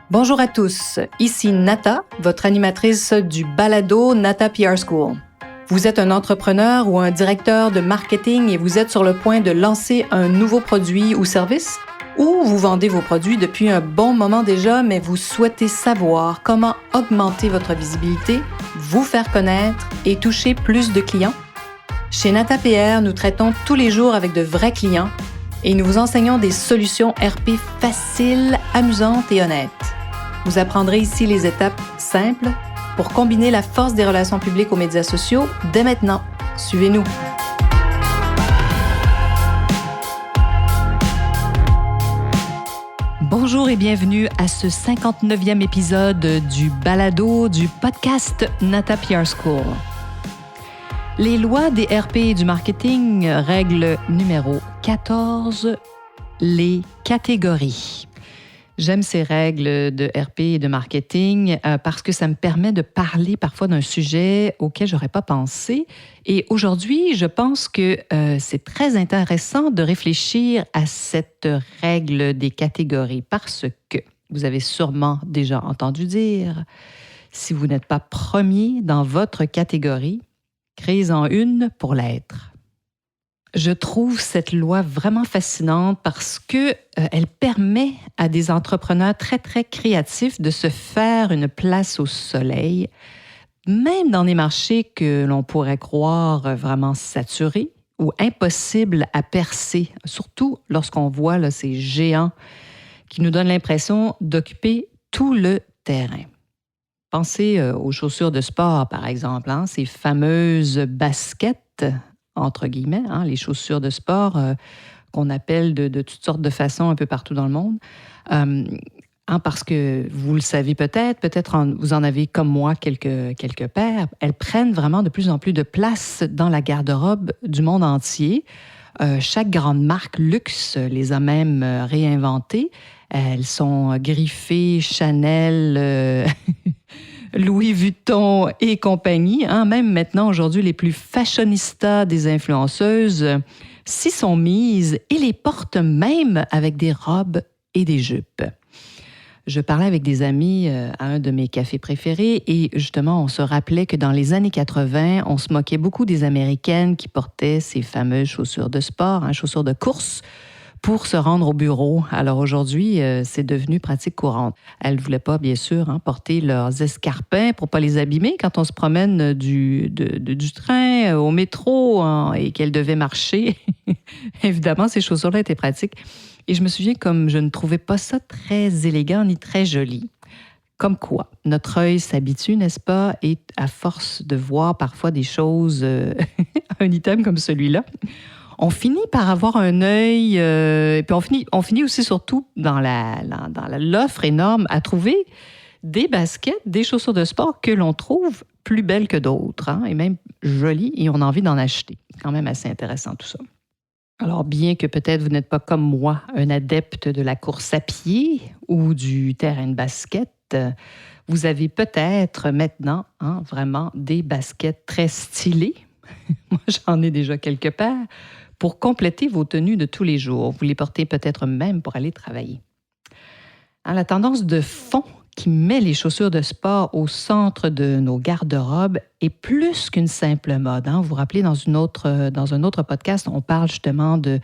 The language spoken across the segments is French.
Bonjour à tous, ici Nata, votre animatrice du balado Nata PR School. Vous êtes un entrepreneur ou un directeur de marketing et vous êtes sur le point de lancer un nouveau produit ou service? Ou vous vendez vos produits depuis un bon moment déjà, mais vous souhaitez savoir comment augmenter votre visibilité, vous faire connaître et toucher plus de clients? Chez Nata PR, nous traitons tous les jours avec de vrais clients et nous vous enseignons des solutions RP faciles, amusantes et honnêtes. Vous apprendrez ici les étapes simples pour combiner la force des relations publiques aux médias sociaux dès maintenant. Suivez-nous. Bonjour et bienvenue à ce 59e épisode du balado du podcast Nata PR School. Les lois des RP et du marketing, règle numéro 14, les catégories. J'aime ces règles de RP et de marketing parce que ça me permet de parler parfois d'un sujet auquel je n'aurais pas pensé. Et aujourd'hui, je pense que c'est très intéressant de réfléchir à cette règle des catégories parce que vous avez sûrement déjà entendu dire, si vous n'êtes pas premier dans votre catégorie, créez-en une pour l'être. Je trouve cette loi vraiment fascinante parce que elle permet à des entrepreneurs très, très créatifs de se faire une place au soleil, même dans des marchés que l'on pourrait croire vraiment saturés ou impossibles à percer, surtout lorsqu'on voit là, ces géants qui nous donnent l'impression d'occuper tout le terrain. Pensez aux chaussures de sport, par exemple, ces fameuses baskets, entre guillemets, les chaussures de sport qu'on appelle de toutes sortes de façons un peu partout dans le monde. Parce que vous le savez peut-être vous en avez comme moi quelques paires. Elles prennent vraiment de plus en plus de place dans la garde-robe du monde entier. Chaque grande marque luxe les a même réinventées. Elles sont griffées, Chanel, Louis Vuitton et compagnie. Même maintenant, aujourd'hui, les plus fashionistas des influenceuses s'y sont mises et les portent même avec des robes et des jupes. Je parlais avec des amis à un de mes cafés préférés et justement, on se rappelait que dans les années 80, on se moquait beaucoup des Américaines qui portaient ces fameuses chaussures de sport, chaussures de course, pour se rendre au bureau. Alors aujourd'hui, c'est devenu pratique courante. Elles ne voulaient pas, bien sûr, porter leurs escarpins pour ne pas les abîmer quand on se promène du train au métro et qu'elles devaient marcher. Évidemment, ces chaussures-là étaient pratiques. Et je me souviens comme je ne trouvais pas ça très élégant ni très joli. Comme quoi, notre œil s'habitue, n'est-ce pas? Et à force de voir parfois des choses, un item comme celui-là, on finit par avoir un œil, et puis on finit aussi surtout dans l'offre énorme à trouver des baskets, des chaussures de sport que l'on trouve plus belles que d'autres, et même jolies, et on a envie d'en acheter. C'est quand même assez intéressant tout ça. Alors, bien que peut-être vous n'êtes pas comme moi un adepte de la course à pied ou du terrain de basket, vous avez peut-être maintenant vraiment des baskets très stylées. Moi, j'en ai déjà quelques paires pour compléter vos tenues de tous les jours. Vous les portez peut-être même pour aller travailler. La tendance de fond qui met les chaussures de sport au centre de nos garde-robes est plus qu'une simple mode. Vous vous rappelez, dans un autre podcast, on parle justement de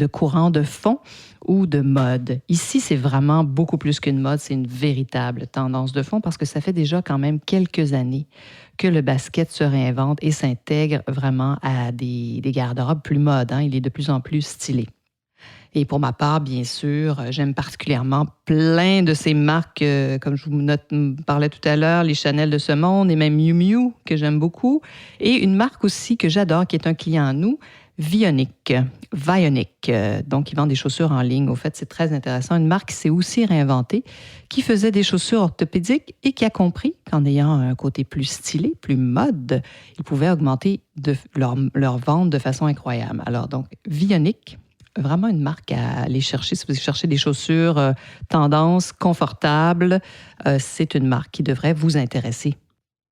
courant de fond ou de mode. Ici, c'est vraiment beaucoup plus qu'une mode, c'est une véritable tendance de fond parce que ça fait déjà quand même quelques années que le basket se réinvente et s'intègre vraiment à des garde-robes plus modes. Il est de plus en plus stylé. Et pour ma part, bien sûr, j'aime particulièrement plein de ces marques, comme je vous parlais tout à l'heure, les Chanel de ce monde et même Miu Miu, que j'aime beaucoup. Et une marque aussi que j'adore, qui est un client à nous, Vionic. Donc, ils vendent des chaussures en ligne. Au fait, c'est très intéressant. Une marque qui s'est aussi réinventée, qui faisait des chaussures orthopédiques et qui a compris qu'en ayant un côté plus stylé, plus mode, ils pouvaient augmenter leur vente de façon incroyable. Alors, donc, Vionic, vraiment une marque à aller chercher. Si vous cherchez des chaussures tendance, confortables, c'est une marque qui devrait vous intéresser.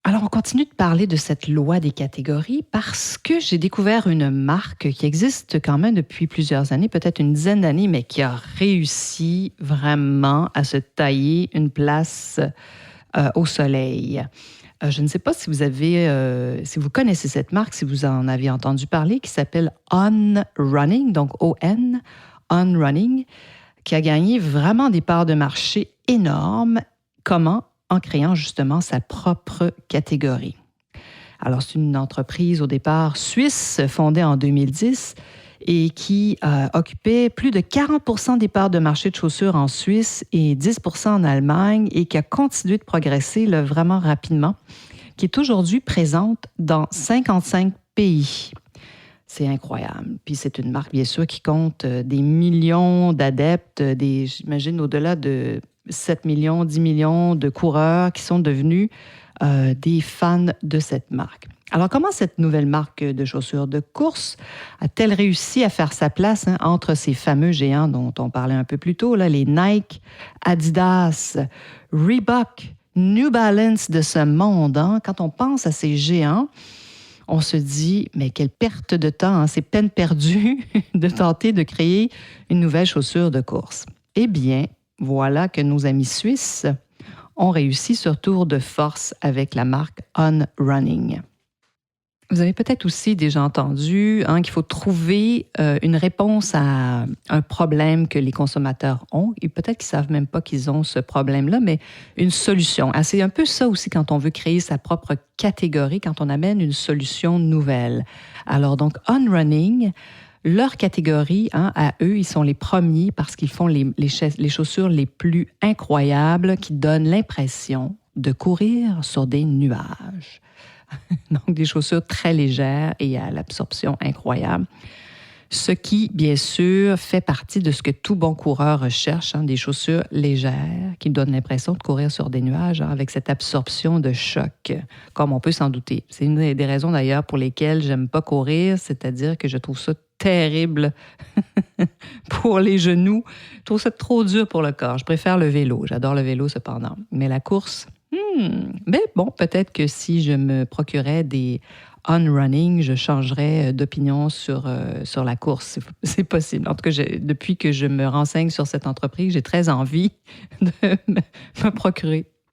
Alors, on continue de parler de cette loi des catégories parce que j'ai découvert une marque qui existe quand même depuis plusieurs années, peut-être une dizaine d'années, mais qui a réussi vraiment à se tailler une place au soleil. Je ne sais pas si si vous connaissez cette marque, si vous en avez entendu parler, qui s'appelle On Running, donc O-N, On Running, qui a gagné vraiment des parts de marché énormes. Comment? En créant justement sa propre catégorie. Alors, c'est une entreprise au départ suisse, fondée en 2010 et qui occupait plus de 40 des parts de marché de chaussures en Suisse et 10 en Allemagne et qui a continué de progresser là, vraiment rapidement, qui est aujourd'hui présente dans 55 pays. C'est incroyable. Puis c'est une marque, bien sûr, qui compte des millions d'adeptes, j'imagine au-delà de 7 millions, 10 millions de coureurs qui sont devenus des fans de cette marque. Alors, comment cette nouvelle marque de chaussures de course a-t-elle réussi à faire sa place entre ces fameux géants dont on parlait un peu plus tôt, là, les Nike, Adidas, Reebok, New Balance de ce monde? Quand on pense à ces géants, on se dit, mais quelle perte de temps, c'est peine perdue de tenter de créer une nouvelle chaussure de course. Eh bien, voilà que nos amis suisses ont réussi ce tour de force avec la marque On Running. Vous avez peut-être aussi déjà entendu qu'il faut trouver une réponse à un problème que les consommateurs ont. Et peut-être qu'ils ne savent même pas qu'ils ont ce problème-là, mais une solution. C'est un peu ça aussi quand on veut créer sa propre catégorie, quand on amène une solution nouvelle. Alors donc, On Running, leur catégorie, à eux, ils sont les premiers parce qu'ils font les chaussures les plus incroyables qui donnent l'impression de courir sur des nuages. Donc, des chaussures très légères et à l'absorption incroyable. Ce qui, bien sûr, fait partie de ce que tout bon coureur recherche, des chaussures légères qui donnent l'impression de courir sur des nuages avec cette absorption de choc, comme on peut s'en douter. C'est une des raisons d'ailleurs pour lesquelles j'aime pas courir, c'est-à-dire que je trouve ça terrible pour les genoux. Je trouve ça trop dur pour le corps. Je préfère le vélo. J'adore le vélo cependant. Mais la course, mais bon, peut-être que si je me procurais des On Running, je changerais d'opinion sur la course. C'est possible. En tout cas, depuis que je me renseigne sur cette entreprise, j'ai très envie de me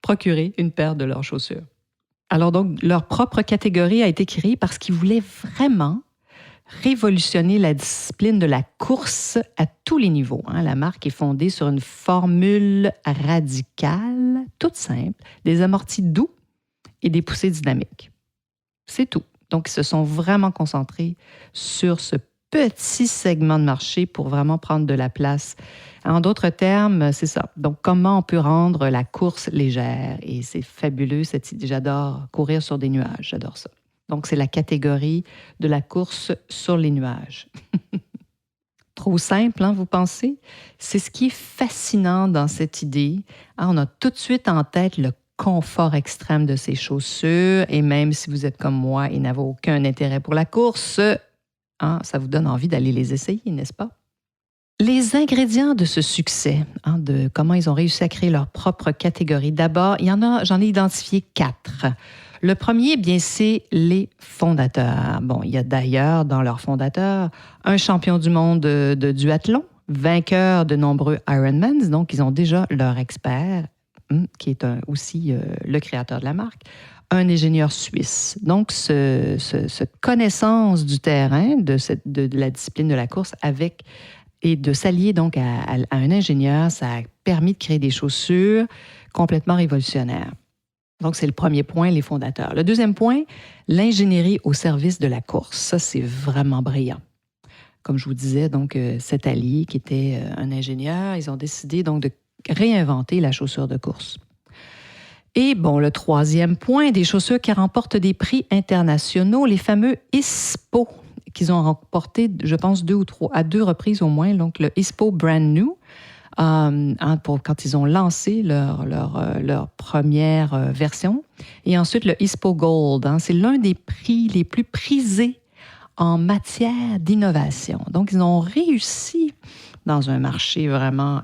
procurer une paire de leurs chaussures. Alors donc, leur propre catégorie a été créée parce qu'ils voulaient vraiment révolutionner la discipline de la course à tous les niveaux. La marque est fondée sur une formule radicale, toute simple, des amortis doux et des poussées dynamiques. C'est tout. Donc, ils se sont vraiment concentrés sur ce petit segment de marché pour vraiment prendre de la place. En d'autres termes, c'est ça. Donc, comment on peut rendre la course légère? Et c'est fabuleux, cette idée. J'adore courir sur des nuages, j'adore ça. Donc, c'est la catégorie de la course sur les nuages. Trop simple, vous pensez? C'est ce qui est fascinant dans cette idée. On a tout de suite en tête le confort extrême de ces chaussures et même si vous êtes comme moi et n'avez aucun intérêt pour la course, ça vous donne envie d'aller les essayer, n'est-ce pas? Les ingrédients de ce succès, de comment ils ont réussi à créer leur propre catégorie. D'abord, j'en ai identifié 4. Le premier, bien, c'est les fondateurs. Bon, il y a d'ailleurs dans leurs fondateurs un champion du monde de duathlon, vainqueur de nombreux Ironmans, donc ils ont déjà leur expert, qui est aussi le créateur de la marque, un ingénieur suisse. Donc, cette connaissance du terrain, de la discipline de la course et de s'allier donc à un ingénieur, ça a permis de créer des chaussures complètement révolutionnaires. Donc, c'est le premier point, les fondateurs. Le deuxième point, l'ingénierie au service de la course. Ça, c'est vraiment brillant. Comme je vous disais, donc, cet allié qui était un ingénieur, ils ont décidé donc de réinventer la chaussure de course. Et bon, le troisième point, des chaussures qui remportent des prix internationaux, les fameux ISPO, qu'ils ont remporté, je pense, 2 ou 3, à 2 reprises au moins, donc le ISPO Brand New, quand ils ont lancé leur première version. Et ensuite, le ISPO Gold. C'est l'un des prix les plus prisés en matière d'innovation. Donc, ils ont réussi dans un marché vraiment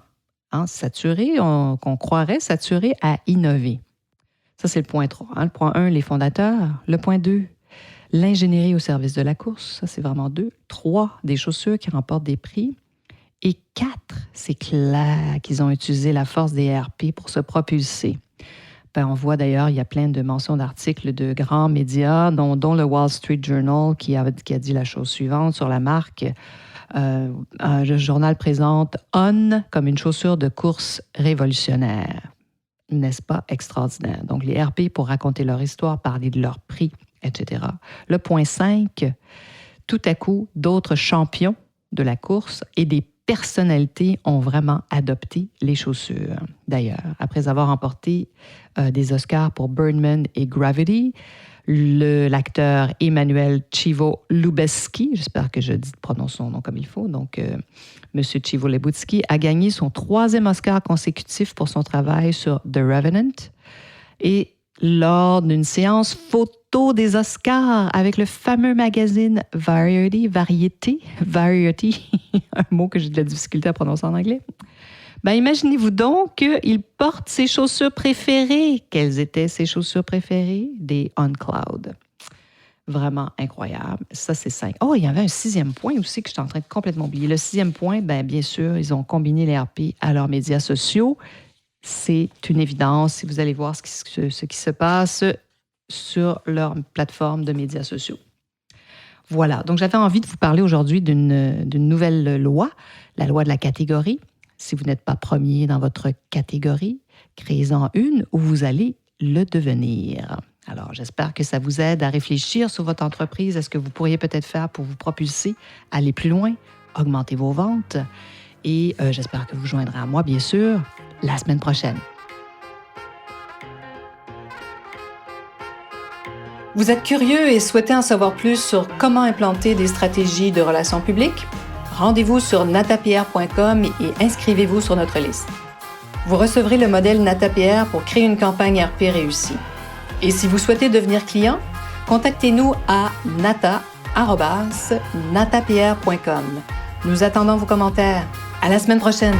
saturé, qu'on croirait saturé, à innover. Ça, c'est le point 3. Hein. Le point 1, les fondateurs. Le point 2, l'ingénierie au service de la course. Ça, c'est vraiment 2. 3, des chaussures qui remportent des prix. Et 4, c'est clair qu'ils ont utilisé la force des ERP pour se propulser. On voit d'ailleurs, il y a plein de mentions d'articles de grands médias, dont le Wall Street Journal qui a dit la chose suivante sur la marque. Le journal présente On comme une chaussure de course révolutionnaire. N'est-ce pas extraordinaire? Donc, les RP pour raconter leur histoire, parler de leur prix, etc. Le point 5, tout à coup, d'autres champions de la course et des personnalités ont vraiment adopté les chaussures. D'ailleurs, après avoir remporté des Oscars pour Birdman et Gravity, l'acteur Emmanuel Chivo Lubezki, j'espère que je prononce son nom comme il faut, donc M. Chivo Lubezki a gagné son 3e Oscar consécutif pour son travail sur The Revenant. Et lors d'une séance photo des Oscars avec le fameux magazine Variety, un mot que j'ai de la difficulté à prononcer en anglais, imaginez-vous donc qu'il porte ses chaussures préférées. Quelles étaient ses chaussures préférées? Des On Cloud. Vraiment incroyable. Ça, c'est 5. Oh, il y avait un 6e point aussi que je suis en train de complètement oublier. Le 6e point, bien sûr, ils ont combiné les RP à leurs médias sociaux. C'est une évidence si vous allez voir ce qui se passe sur leur plateforme de médias sociaux. Voilà, donc j'avais envie de vous parler aujourd'hui d'une nouvelle loi, la loi de la catégorie. Si vous n'êtes pas premier dans votre catégorie, créez-en une où vous allez le devenir. Alors, j'espère que ça vous aide à réfléchir sur votre entreprise, à ce que vous pourriez peut-être faire pour vous propulser, aller plus loin, augmenter vos ventes. Et j'espère que vous joindrez à moi, bien sûr, la semaine prochaine. Vous êtes curieux et souhaitez en savoir plus sur comment implanter des stratégies de relations publiques? Rendez-vous sur natapierre.com et inscrivez-vous sur notre liste. Vous recevrez le modèle NataPR pour créer une campagne RP réussie. Et si vous souhaitez devenir client, contactez-nous à nata@natapierre.com. Nous attendons vos commentaires. À la semaine prochaine!